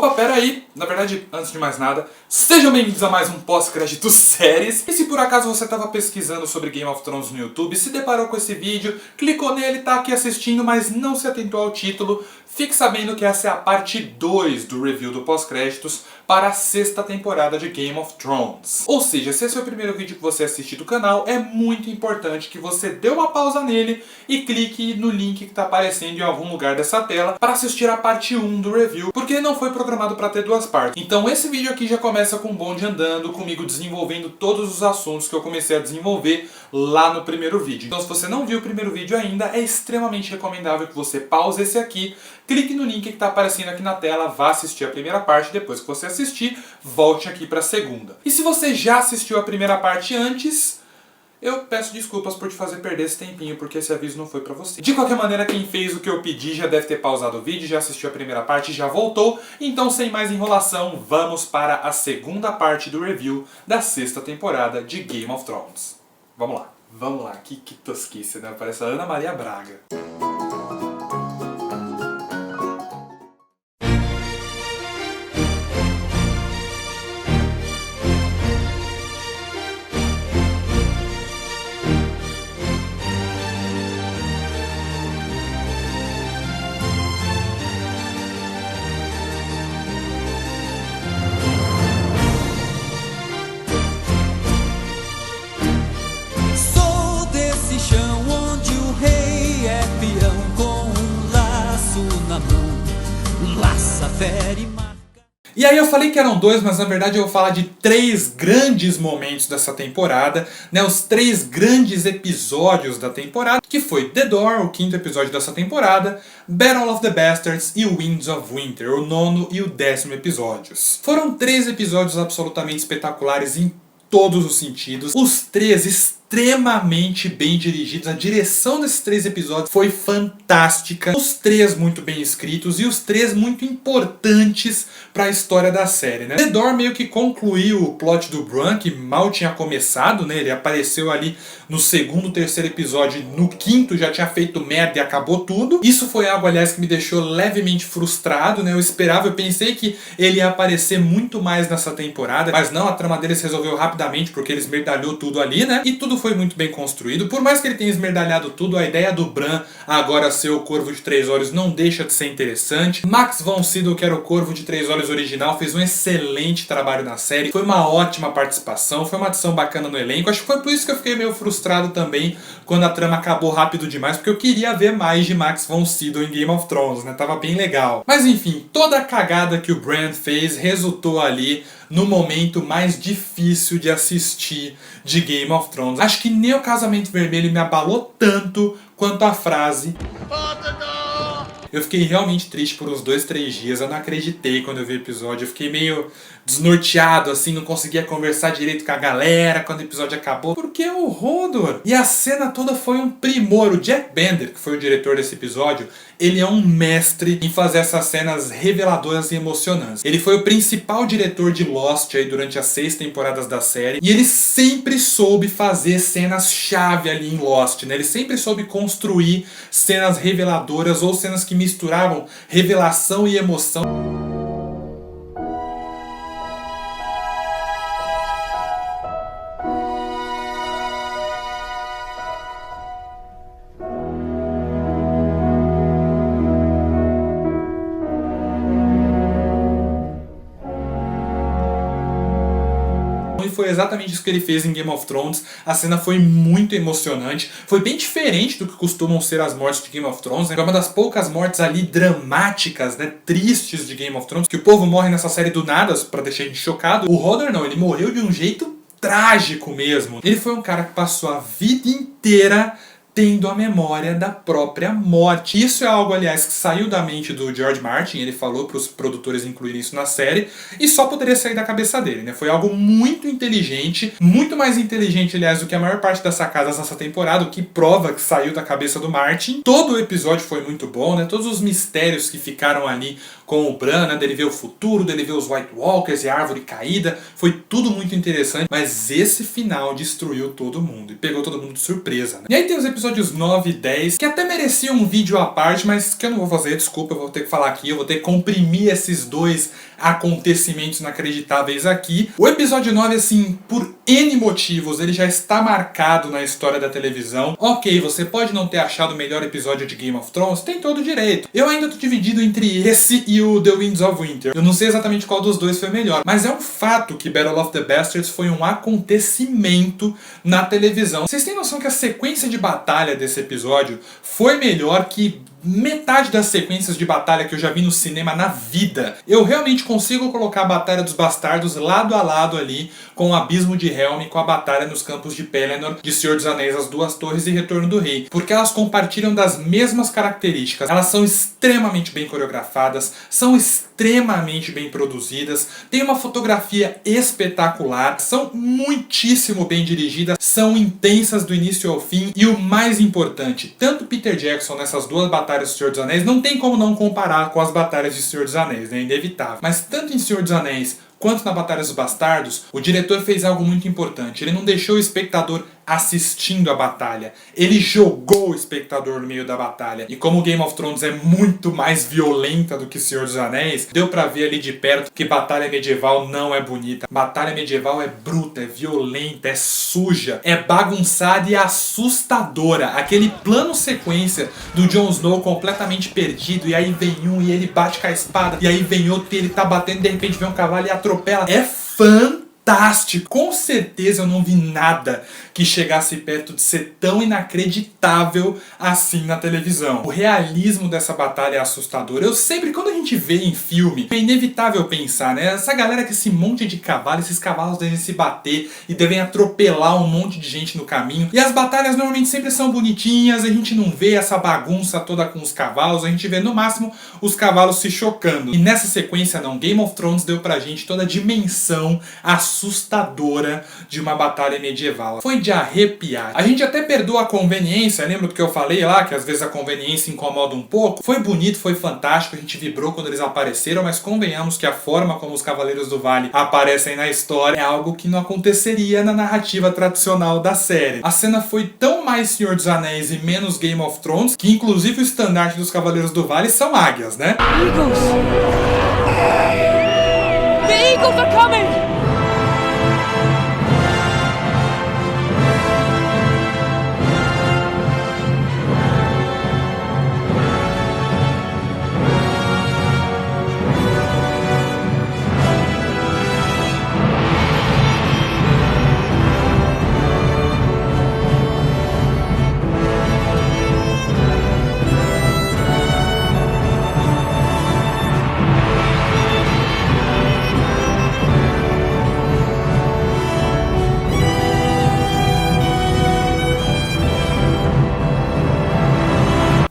Opa, pera aí. Na verdade, antes de mais nada, sejam bem-vindos a mais um pós-crédito séries. E se por acaso você estava pesquisando sobre Game of Thrones no YouTube, se deparou com esse vídeo, clicou nele, tá aqui assistindo, mas não se atentou ao título, fique sabendo que essa é a parte 2 do review do pós-créditos para a 6ª temporada de Game of Thrones. Ou seja, se esse é o primeiro vídeo que você assiste do canal, é muito importante que você dê uma pausa nele e clique no link que está aparecendo em algum lugar dessa tela para assistir a parte 1 do review, porque não foi programado para ter duas partes. Então esse vídeo aqui já começa com o bonde andando, comigo desenvolvendo todos os assuntos que eu comecei a desenvolver lá no primeiro vídeo. Então se você não viu o primeiro vídeo ainda, é extremamente recomendável que você pause esse aqui, clique no link que está aparecendo aqui na tela, vá assistir a primeira parte, depois que você assistir, volte aqui para a segunda. E se você já assistiu a primeira parte antes, eu peço desculpas por te fazer perder esse tempinho, porque esse aviso não foi pra você. De qualquer maneira, quem fez o que eu pedi já deve ter pausado o vídeo, já assistiu a primeira parte e já voltou. Então, sem mais enrolação, vamos para a segunda parte do review da 6ª temporada de Game of Thrones. Vamos lá. Vamos lá. Que tosquice, né? Parece a Ana Maria Braga. E aí eu falei que eram dois, mas na verdade eu vou falar de 3 grandes momentos dessa temporada, né? Os 3 grandes episódios da temporada, que foi The Door, o 5º episódio dessa temporada, Battle of the Bastards e Winds of Winter, o 9º e o 10º episódios. Foram 3 episódios absolutamente espetaculares em todos os sentidos, os 3 extremamente bem dirigidos, a direção desses 3 episódios foi fantástica, os 3 muito bem escritos e os 3 muito importantes para a história da série, né? The Door meio que concluiu o plot do Bran, que mal tinha começado, né? Ele apareceu ali no 2º, 3º episódio, no 5º já tinha feito merda e acabou tudo. Isso foi algo, aliás, que me deixou levemente frustrado, né? Eu pensei que ele ia aparecer muito mais nessa temporada, mas não, a trama deles resolveu rapidamente porque ele esmerdalhou tudo ali, né? E tudo foi muito bem construído. Por mais que ele tenha esmerdalhado tudo, a ideia do Bran agora ser o Corvo de 3 Olhos não deixa de ser interessante. Max von Sydow, que era o Corvo de 3 Olhos original, fez um excelente trabalho na série. Foi uma ótima participação, foi uma adição bacana no elenco. Acho que foi por isso que eu fiquei meio frustrado também quando a trama acabou rápido demais, porque eu queria ver mais de Max von Sydow em Game of Thrones, né? Tava bem legal. Mas enfim, toda a cagada que o Bran fez resultou ali no momento mais difícil de assistir de Game of Thrones. Acho que nem o Casamento Vermelho me abalou tanto quanto a frase Eu fiquei realmente triste por uns 2, 3 dias. Eu não acreditei quando eu vi o episódio. Eu fiquei meio desnorteado, assim, não conseguia conversar direito com a galera quando o episódio acabou. Porque é o Hodor. E a cena toda foi um primor. O Jack Bender, que foi o diretor desse episódio, ele é um mestre em fazer essas cenas reveladoras e emocionantes. Ele foi o principal diretor de Lost aí durante as 6 temporadas da série. E ele sempre soube fazer cenas-chave ali em Lost, né? Ele sempre soube construir cenas reveladoras ou cenas que misturavam revelação e emoção. Foi exatamente isso que ele fez em Game of Thrones. A cena foi muito emocionante. Foi bem diferente do que costumam ser as mortes de Game of Thrones, né? Foi uma das poucas mortes ali dramáticas, né? Tristes de Game of Thrones. Que o povo morre nessa série do nada, pra deixar a gente chocado. O Hodor não, ele morreu de um jeito trágico mesmo. Ele foi um cara que passou a vida inteira tendo a memória da própria morte. Isso é algo, aliás, que saiu da mente do George Martin. Ele falou para os produtores incluírem isso na série e só poderia sair da cabeça dele, né? Foi algo muito inteligente, muito mais inteligente, aliás, do que a maior parte das sacadas nessa temporada, o que prova que saiu da cabeça do Martin. Todo o episódio foi muito bom, né? Todos os mistérios que ficaram ali com o Bran, né? Dele ver o futuro, dele ver os White Walkers e a árvore caída, foi tudo muito interessante, mas esse final destruiu todo mundo e pegou todo mundo de surpresa, né? E aí tem os episódios episódios 9 e 10, que até mereciam um vídeo à parte, mas que eu não vou fazer, desculpa, eu vou ter que falar aqui, eu vou ter que comprimir esses dois acontecimentos inacreditáveis aqui. O episódio 9, assim, por N motivos, ele já está marcado na história da televisão. Ok, você pode não ter achado o melhor episódio de Game of Thrones, tem todo o direito. Eu ainda tô dividido entre esse e o The Winds of Winter. Eu não sei exatamente qual dos dois foi melhor, mas é um fato que Battle of the Bastards foi um acontecimento na televisão. Vocês têm noção que a sequência de batalha desse episódio foi melhor que metade das sequências de batalha que eu já vi no cinema na vida? Eu realmente consigo colocar a Batalha dos Bastardos lado a lado ali com o Abismo de Helm, com a batalha nos campos de Pelennor, de Senhor dos Anéis, As Duas Torres e Retorno do Rei, porque elas compartilham das mesmas características. Elas são extremamente bem coreografadas, são extremamente bem produzidas, tem uma fotografia espetacular, são muitíssimo bem dirigidas, são intensas do início ao fim e o mais importante, tanto Peter Jackson nessas duas batalhas do Senhor dos Anéis, não tem como não comparar com as batalhas de Senhor dos Anéis, é inevitável, mas tanto em Senhor dos Anéis quanto na Batalha dos Bastardos, o diretor fez algo muito importante. Ele não deixou o espectador assistindo a batalha. Ele jogou o espectador no meio da batalha. E como Game of Thrones é muito mais violenta do que Senhor dos Anéis, deu pra ver ali de perto que batalha medieval não é bonita. Batalha medieval é bruta, é violenta, é suja, é bagunçada e assustadora. Aquele plano sequência do Jon Snow completamente perdido, e aí vem um e ele bate com a espada, e aí vem outro e ele tá batendo e de repente vem um cavalo e atropela. É fantástico. Com certeza eu não vi nada que chegasse perto de ser tão inacreditável assim na televisão. O realismo dessa batalha é assustador. Eu sempre, quando a gente vê em filme, é inevitável pensar, né? Essa galera com esse monte de cavalo, esses cavalos devem se bater e devem atropelar um monte de gente no caminho. E as batalhas normalmente sempre são bonitinhas, a gente não vê essa bagunça toda com os cavalos, a gente vê no máximo os cavalos se chocando. E nessa sequência não, Game of Thrones deu pra gente toda a dimensão assustadora de uma batalha medieval. Foi de arrepiar. A gente até perdoa a conveniência, lembra do que eu falei lá, que às vezes a conveniência incomoda um pouco? Foi bonito, foi fantástico, a gente vibrou quando eles apareceram, mas convenhamos que a forma como os Cavaleiros do Vale aparecem na história é algo que não aconteceria na narrativa tradicional da série. A cena foi tão mais Senhor dos Anéis e menos Game of Thrones, que inclusive o estandarte dos Cavaleiros do Vale são águias, né? Eagles! The Eagles are coming!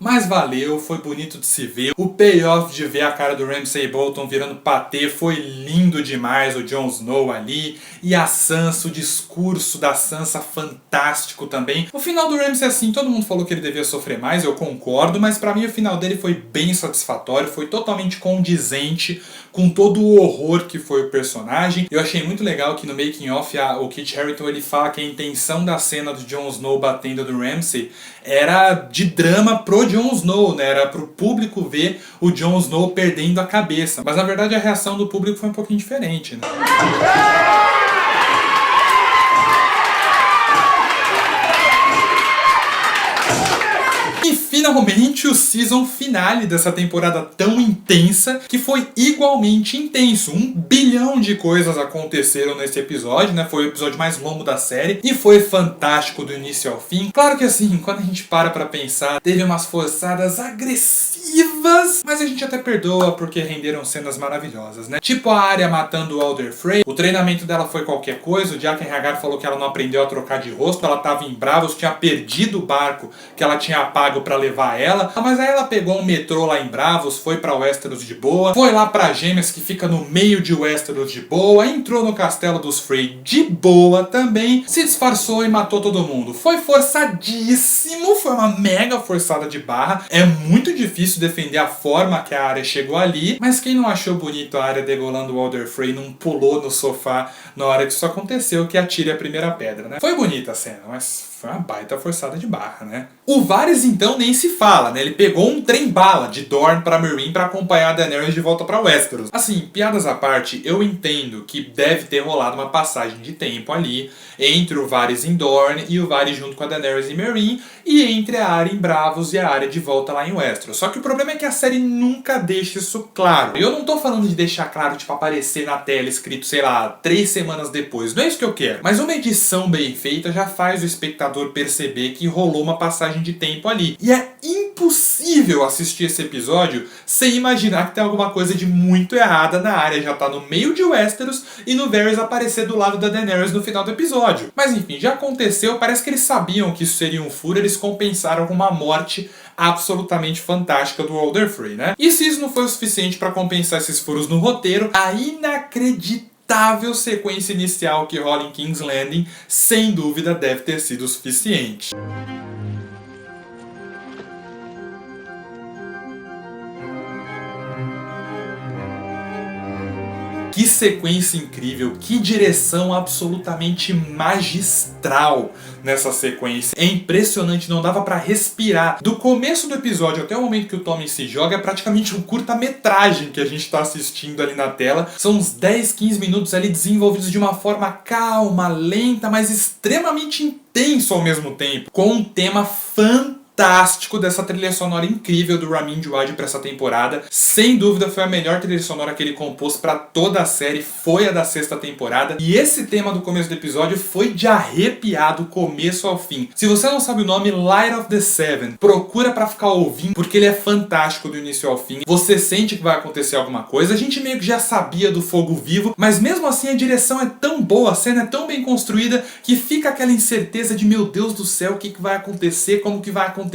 Mas valeu, foi bonito de se ver. O payoff de ver a cara do Ramsay Bolton virando patê foi lindo demais, o Jon Snow ali. E a Sansa, o discurso da Sansa fantástico também. O final do Ramsay, assim, todo mundo falou que ele devia sofrer mais, eu concordo, mas pra mim o final dele foi bem satisfatório, foi totalmente condizente com todo o horror que foi o personagem. Eu achei muito legal que no making of o Kit Harington ele fala que a intenção da cena do Jon Snow batendo do Ramsay era de drama pro Jon Snow, né? Era pro público ver o Jon Snow perdendo a cabeça. Mas na verdade a reação do público foi um pouquinho diferente, né? E finalmente o season finale dessa temporada tão intensa, que foi igualmente intenso. 1 bilhão de coisas aconteceram nesse episódio, né? Foi o episódio mais longo da série e foi fantástico do início ao fim. Claro que assim, quando a gente para pra pensar, teve umas forçadas agressivas, mas a gente até perdoa porque renderam cenas maravilhosas, né? Tipo a Arya matando o Alder Frey. O treinamento dela foi qualquer coisa, o Jaqen H'ghar falou que ela não aprendeu a trocar de rosto, ela tava em Bravos, tinha perdido o barco que ela tinha pago pra levar ela, mas aí ela pegou um metrô lá em Bravos, foi pra Westeros de boa, foi lá pra Gêmeas que fica no meio de Westeros de boa, entrou no castelo dos Frey de boa também, se disfarçou e matou todo mundo. Foi forçadíssimo, foi uma mega forçada de barra, é muito difícil defender a forma que a Arya chegou ali, mas quem não achou bonito a Arya degolando o Alder Frey não pulou no sofá na hora que isso aconteceu, que atire a primeira pedra, né? Foi bonita a cena, mas Foi uma baita forçada de barra, né? O Varys, então, nem se fala, né? Ele pegou um trem-bala de Dorne pra Meereen pra acompanhar a Daenerys de volta pra Westeros. Assim, piadas à parte, eu entendo que deve ter rolado uma passagem de tempo ali entre o Varys em Dorne e o Varys junto com a Daenerys em Meereen e entre a área em Bravos e a área de volta lá em Westeros. Só que o problema é que a série nunca deixa isso claro. Eu não tô falando de deixar claro, tipo, aparecer na tela escrito, sei lá, 3 semanas depois. Não é isso que eu quero. Mas uma edição bem feita já faz o espectador perceber que rolou uma passagem de tempo ali. E é impossível assistir esse episódio sem imaginar que tem alguma coisa de muito errada na área. Já tá no meio de Westeros e no Varys aparecer do lado da Daenerys no final do episódio. Mas enfim, já aconteceu, parece que eles sabiam que isso seria um furo, eles compensaram com uma morte absolutamente fantástica do Walder Frey, né? E se isso não foi o suficiente para compensar esses furos no roteiro, a inacreditável sequência inicial que rola em King's Landing, sem dúvida deve ter sido o suficiente. Que sequência incrível, que direção absolutamente magistral nessa sequência. É impressionante, não dava pra respirar. Do começo do episódio até o momento que o Tommen se joga, é praticamente um curta-metragem que a gente tá assistindo ali na tela. São uns 10, 15 minutos ali desenvolvidos de uma forma calma, lenta, mas extremamente intenso ao mesmo tempo. Com um tema fantástico dessa trilha sonora incrível do Ramin Djawadi para essa temporada. Sem dúvida foi a melhor trilha sonora que ele compôs para toda a série, foi a da 6ª temporada. E esse tema do começo do episódio foi de arrepiar do começo ao fim. Se você não sabe o nome, Light of the Seven, procura para ficar ouvindo, porque ele é fantástico do início ao fim. Você sente que vai acontecer alguma coisa. A gente meio que já sabia do fogo vivo, mas mesmo assim a direção é tão boa, a cena é tão bem construída, que fica aquela incerteza de, meu Deus do céu, o que vai acontecer, como que vai acontecer.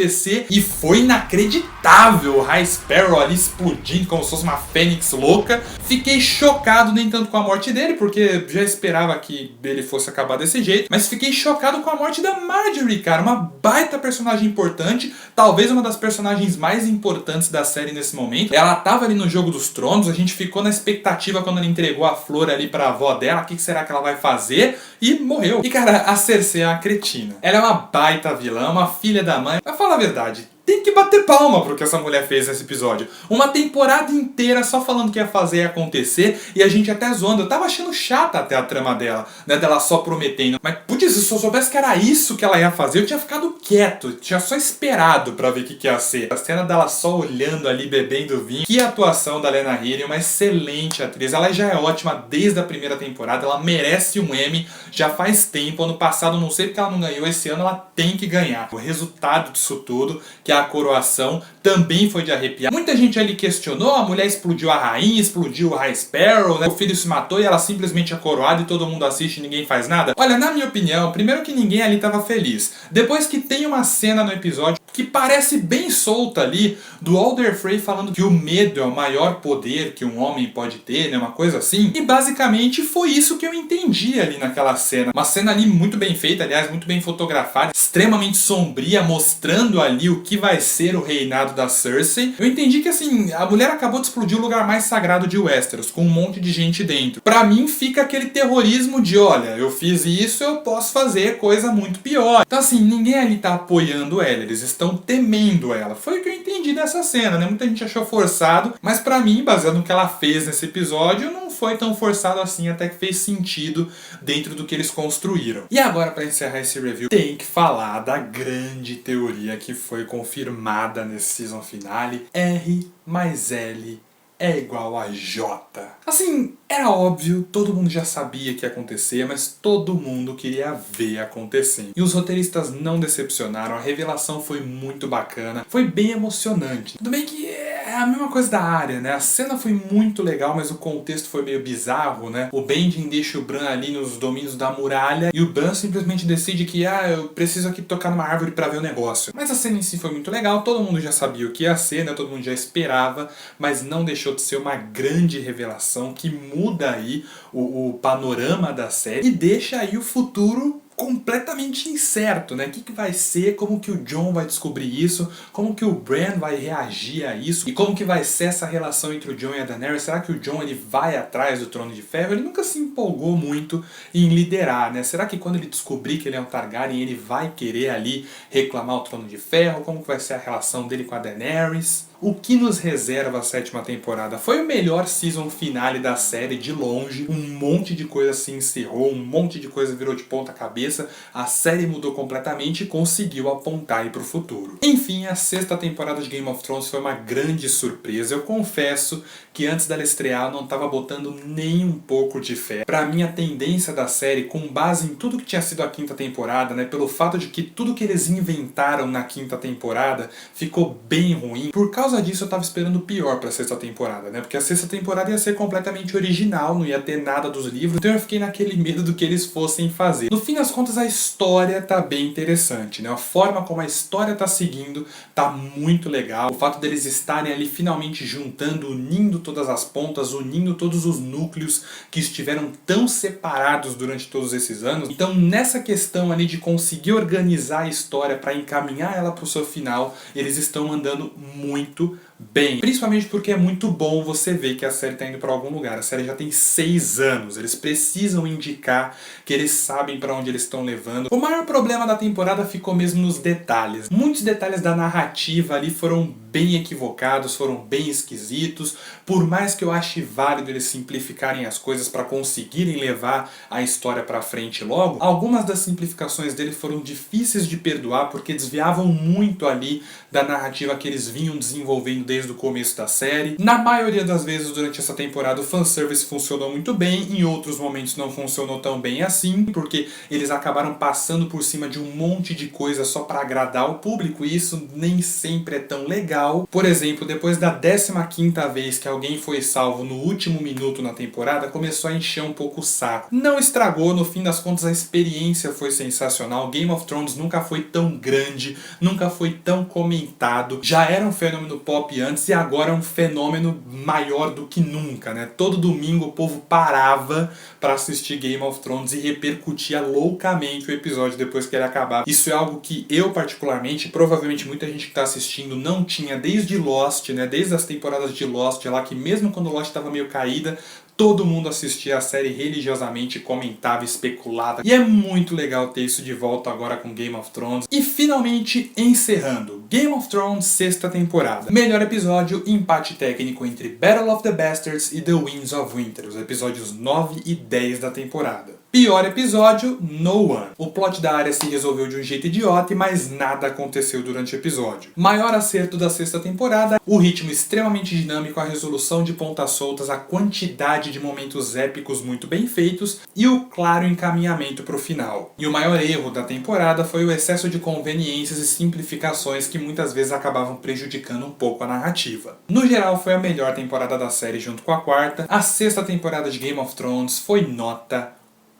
E foi inacreditável o High Sparrow ali explodindo como se fosse uma fênix louca. Fiquei chocado, nem tanto com a morte dele, porque já esperava que ele fosse acabar desse jeito, mas fiquei chocado com a morte da Margaery, cara, uma baita personagem importante, talvez uma das personagens mais importantes da série nesse momento. Ela tava ali no Jogo dos Tronos, a gente ficou na expectativa quando ela entregou a flor ali pra avó dela, o que será que ela vai fazer, e morreu. E cara, a Cersei é uma cretina. Ela é uma baita vilã, uma filha da mãe. Mas fala a verdade, tem que bater palma pro que essa mulher fez nesse episódio. Uma temporada inteira só falando que ia fazer e acontecer, e a gente até zoando. Eu tava achando chata até a trama dela, né, dela só prometendo. Mas, putz, se eu soubesse que era isso que ela ia fazer, eu tinha ficado quieto, tinha só esperado pra ver o que ia ser. A cena dela só olhando ali, bebendo vinho. Que atuação da Lena Headey, uma excelente atriz. Ela já é ótima desde a primeira temporada, ela merece um Emmy já faz tempo. Ano passado, não sei porque ela não ganhou, esse ano ela tem que ganhar. O resultado disso tudo, que a coroação, também foi de arrepiar. Muita gente ali questionou, a mulher explodiu a rainha, explodiu o High Sparrow, né? O filho se matou e ela simplesmente é coroada e todo mundo assiste e ninguém faz nada. Olha, na minha opinião, primeiro que ninguém ali estava feliz. Depois que tem uma cena no episódio que parece bem solta ali, do Walder Frey falando que o medo é o maior poder que um homem pode ter, né? Uma coisa assim. E basicamente foi isso que eu entendi ali naquela cena. Uma cena ali muito bem feita, aliás, muito bem fotografada, extremamente sombria, mostrando ali o que vai ser o reinado da Cersei. Eu entendi que assim, a mulher acabou de explodir o lugar mais sagrado de Westeros, com um monte de gente dentro. Pra mim fica aquele terrorismo de, olha, eu fiz isso, eu posso fazer coisa muito pior. Então assim, ninguém ali tá apoiando ela, eles estão temendo ela. Foi o que eu entendi dessa cena, né? Muita gente achou forçado, mas pra mim, baseado no que ela fez nesse episódio, não foi tão forçado assim, até que fez sentido dentro do que eles construíram. E agora, pra encerrar esse review, tem que falar da grande teoria que foi confirmada nesse season finale: R mais L é igual a J. Assim, era óbvio, todo mundo já sabia que ia acontecer, mas todo mundo queria ver acontecendo. E os roteiristas não decepcionaram, a revelação foi muito bacana, foi bem emocionante. Tudo bem que é a mesma coisa da área, né? A cena foi muito legal, mas o contexto foi meio bizarro, né? O Benjen deixa o Bran ali nos domínios da muralha e o Bran simplesmente decide que, eu preciso aqui tocar numa árvore pra ver o negócio. Mas a cena em si foi muito legal, todo mundo já sabia o que ia ser, né? Todo mundo já esperava, mas não deixou de ser uma grande revelação que muda aí o panorama da série e deixa aí o futuro completamente incerto, né? O que vai ser, como que o Jon vai descobrir isso, como que o Bran vai reagir a isso, e como que vai ser essa relação entre o Jon e a Daenerys. Será que o Jon ele vai atrás do Trono de Ferro? Ele nunca se empolgou muito em liderar, né? Será que quando ele descobrir que ele é um Targaryen, ele vai querer ali reclamar o Trono de Ferro? Como que vai ser a relação dele com a Daenerys? O que nos reserva a 7ª temporada? Foi o melhor season finale da série de longe, um monte de coisa se encerrou, um monte de coisa virou de ponta cabeça, a série mudou completamente e conseguiu apontar aí pro futuro. Enfim, a 6ª temporada de Game of Thrones foi uma grande surpresa. Eu confesso que antes dela estrear eu não estava botando nem um pouco de fé. Pra mim, a tendência da série, com base em tudo que tinha sido a 5ª temporada, né, pelo fato de que tudo que eles inventaram na 5ª temporada ficou bem ruim, por causa disso eu tava esperando o pior pra 6ª temporada, né? Porque a 6ª temporada ia ser completamente original, não ia ter nada dos livros, então eu fiquei naquele medo do que eles fossem fazer. No fim das contas, a história tá bem interessante, né? A forma como a história tá seguindo tá muito legal. O fato deles estarem ali finalmente juntando, unindo todas as pontas, unindo todos os núcleos que estiveram tão separados durante todos esses anos. Então, nessa questão ali de conseguir organizar a história pra encaminhar ela pro seu final, eles estão andando muito bem. Principalmente porque é muito bom você ver que a série está indo para algum lugar. A série já tem 6 anos. Eles precisam indicar que eles sabem para onde eles estão levando. O maior problema da temporada ficou mesmo nos detalhes. Muitos detalhes da narrativa ali foram bem equivocados, foram bem esquisitos. Por mais que eu ache válido eles simplificarem as coisas para conseguirem levar a história para frente logo, algumas das simplificações dele foram difíceis de perdoar porque desviavam muito ali da narrativa que eles vinham desenvolvendo desde o começo da série. Na maioria das vezes durante essa temporada o fanservice funcionou muito bem, em outros momentos não funcionou tão bem assim, porque eles acabaram passando por cima de um monte de coisa só para agradar o público, e isso nem sempre é tão legal. Por exemplo, depois da 15ª vez que alguém foi salvo no último minuto na temporada, começou a encher um pouco o saco. Não estragou, no fim das contas a experiência foi sensacional. Game of Thrones nunca foi tão grande, nunca foi tão comentado, já era um fenômeno pop antes e agora é um fenômeno maior do que nunca, né? Todo domingo o povo parava para assistir Game of Thrones e repercutia loucamente o episódio depois que ele acabava. Isso é algo que eu particularmente, provavelmente muita gente que está assistindo não tinha desde Lost, né? Desde as temporadas de Lost lá, que mesmo quando Lost estava meio caída, todo mundo assistia a série religiosamente, comentava, especulava. E é muito legal ter isso de volta agora com Game of Thrones. E finalmente, encerrando, Game of Thrones 6ª temporada. Melhor episódio, empate técnico entre Battle of the Bastards e The Winds of Winter, os episódios 9 e 10 da temporada. Pior episódio, No One. O plot da Arya se resolveu de um jeito idiota, mas nada aconteceu durante o episódio. Maior acerto da 6ª temporada, o ritmo extremamente dinâmico, a resolução de pontas soltas, a quantidade de momentos épicos muito bem feitos e o claro encaminhamento para o final. E o maior erro da temporada foi o excesso de conveniências e simplificações que muitas vezes acabavam prejudicando um pouco a narrativa. No geral, foi a melhor temporada da série junto com a 4ª. A 6ª temporada de Game of Thrones foi nota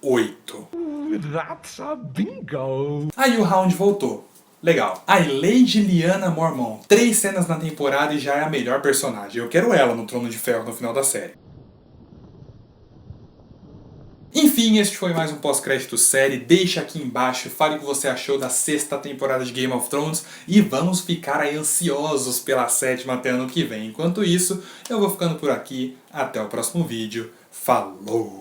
8. That's a bingo! Aí o round voltou. Legal. A Lady Lyanna Mormont. 3 cenas na temporada e já é a melhor personagem. Eu quero ela no Trono de Ferro no final da série. Enfim, este foi mais um pós-crédito série. Deixa aqui embaixo, fale o que você achou da 6ª temporada de Game of Thrones e vamos ficar aí ansiosos pela 7ª até ano que vem. Enquanto isso, eu vou ficando por aqui. Até o próximo vídeo. Falou!